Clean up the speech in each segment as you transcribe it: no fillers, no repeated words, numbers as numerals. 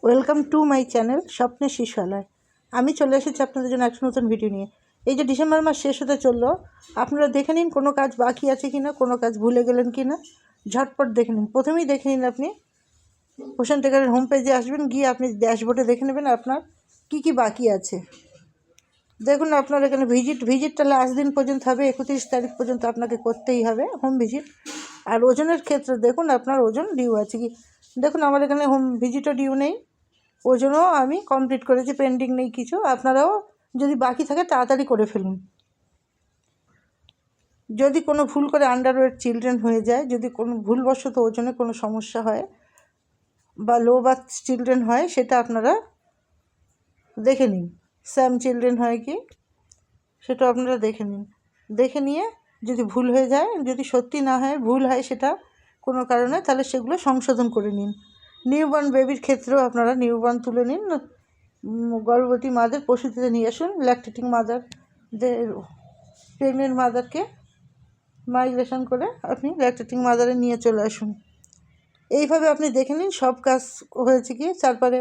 Welcome to my channel স্বপ্নের শিশুয়ালয়। আমি চলে এসেছি আপনাদের জন্য একটা নতুন ভিডিও নিয়ে। এই যে ডিসেম্বর মাস শেষ হতে চললো, আপনারা দেখে নিন কোনো কাজ বাকি আছে কি না, কোনো কাজ ভুলে গেলেন কি না, ঝটপট দেখে নিন। প্রথমেই দেখে নিন আপনি পোষণ টেকারের হোম পেজে আসবেন, গিয়ে আপনি ড্যাশবোর্ডে দেখে নেবেন আপনার কি বাকি আছে। দেখুন আপনার এখানে ভিজিটটা লাস্ট দিন পর্যন্ত হবে, 31 তারিখ পর্যন্ত আপনাকে করতেই হবে হোম ভিজিট। আর ওজনের ক্ষেত্রে দেখুন আপনার ওজন ডিউ আছে কি। দেখুন আমার এখানে হোম ভিজিটও ডিউ নেই, ওজনও আমি কমপ্লিট করেছি, পেন্ডিং নেই কিছু। আপনারাও যদি বাকি থাকে তাড়াতাড়ি করে ফেলুন। যদি কোনো ভুল করে আন্ডারওয়েট চিলড্রেন হয়ে যায়, যদি কোনো ভুলবশত ওজনে কোনো সমস্যা হয় বা লো বার্থ চিলড্রেন হয়, সেটা আপনারা দেখে নিন। স্যাম চিলড্রেন হয় কি সেটা আপনারা দেখে নিন। দেখে নিয়ে যদি ভুল হয়ে যায়, যদি সত্যি না হয়, ভুল হয় সেটা কোনো কারণে, তাহলে সেগুলো সংশোধন করে নিন। নিউবর্ন বেবির ক্ষেত্রেও আপনারা নিউবর্ন তুলে নিন। গর্ভবতী মাদের প্রসূতিতে নিয়ে আসুন। ল্যাকটেটিং মাদারদের, প্রেগনেন্ট মাদারকে মাইগ্রেশন করে আপনি ল্যাকটেটিং মাদারে নিয়ে চলে আসুন। এইভাবে আপনি দেখে নিন সব কাজ হয়েছে কি। তারপরে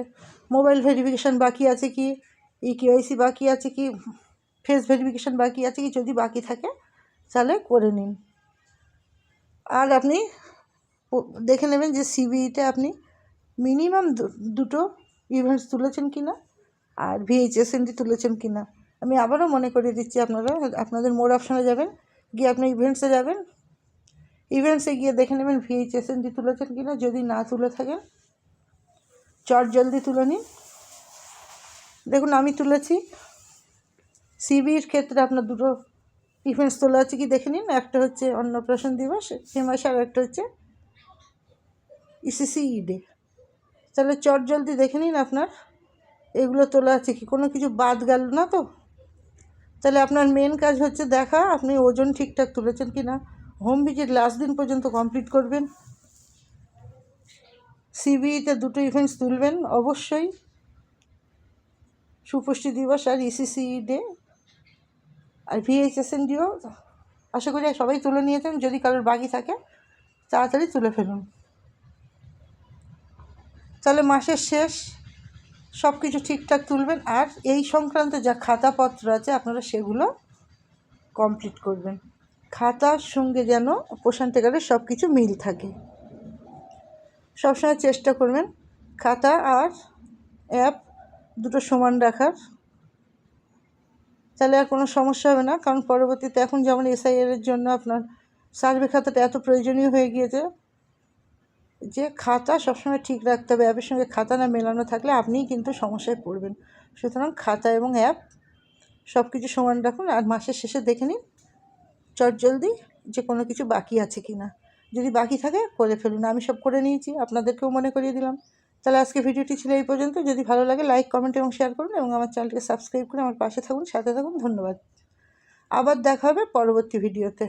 মোবাইল ভেরিফিকেশান বাকি আছে কি, ইকেওয়াইসি বাকি আছে কি, ফেস ভেরিফিকেশান বাকি আছে কি, যদি বাকি থাকে তাহলে করে নিন। আর আপনি দেখে নেবেন যে সিবিইতে আপনি মিনিমাম দুটো ইভেন্টস তুলেছেন কি না, আর ভিএইচএসএনডি তুলেছেন কি না। আমি আবারও মনে করিয়ে দিচ্ছি, আপনাদের মোর অপশানে যাবেন, গিয়ে আপনি ইভেন্টসে যাবেন। ইভেন্টসে গিয়ে দেখে নেবেন ভিএইচএসএনডি তুলেছেন কি না। যদি না তুলে থাকেন চট জলদি তুলে নিন। দেখুন আমি তুলেছি। সিবির ক্ষেত্রে আপনার দুটো ইভেন্টস তোলা আছে কি দেখে নিন। একটা হচ্ছে অন্নপ্রাশন দিবস সে মাসে, আর একটা হচ্ছে ইসিসি ডে। তাহলে চট জলদি দেখে নিন আপনার এগুলো তোলা আছে কি, কোনো কিছু বাদ গেল না তো। তাহলে আপনার মেন কাজ হচ্ছে দেখা আপনি ওজন ঠিকঠাক তুলেছেন কি না। হোম ভিজিট লাস্ট দিন পর্যন্ত কমপ্লিট করবেন। সিবিইতে দুটো ইভেন্টস তুলবেন অবশ্যই, সুপুষ্টি দিবস আর ইসিসি ডে। আর ভিএইচএসএনডিও আশা করি সবাই তুলে নিয়েছেন। যদি কারোর বাকি থাকে তাড়াতাড়ি তুলে ফেলুন। তাহলে মাসের শেষ সব কিছু ঠিকঠাক তুলবেন। আর এই সংক্রান্ত যা খাতাপত্র আছে আপনারা সেগুলো কমপ্লিট করবেন। খাতার সঙ্গে যেন পোষণ টেকারের সব কিছু মিল থাকে। সবসময় চেষ্টা করবেন খাতা আর অ্যাপ দুটো সমান রাখার, তাহলে আর কোনো সমস্যা হবে না। কারণ পরবর্তীতে এখন যেমন এসআইআর এর জন্য আপনার সার্ভে খাতাটা এত প্রয়োজনীয় হয়ে গিয়েছে যে খাতা সবসময় ঠিক রাখতে হবে। অ্যাপের সঙ্গে খাতা না মেলানো থাকলে আপনিই কিন্তু সমস্যায় পড়বেন। সুতরাং খাতা এবং অ্যাপ সব কিছু সমান রাখুন। আর মাসের শেষে দেখে নিন চটজলদি যে কোনো কিছু বাকি আছে কি না। যদি বাকি থাকে করে ফেলুন। আমি সব করে নিয়েছি, আপনাদেরকেও মনে করিয়ে দিলাম। তাহলে আজকে ভিডিওটি ছিল এই পর্যন্ত। যদি ভালো লাগে লাইক, কমেন্ট এবং শেয়ার করুন, এবং আমার চ্যানেলটিকে সাবস্ক্রাইব করে আমার পাশে থাকুন, সাথে থাকুন। ধন্যবাদ। আবার দেখা হবে পরবর্তী ভিডিওতে।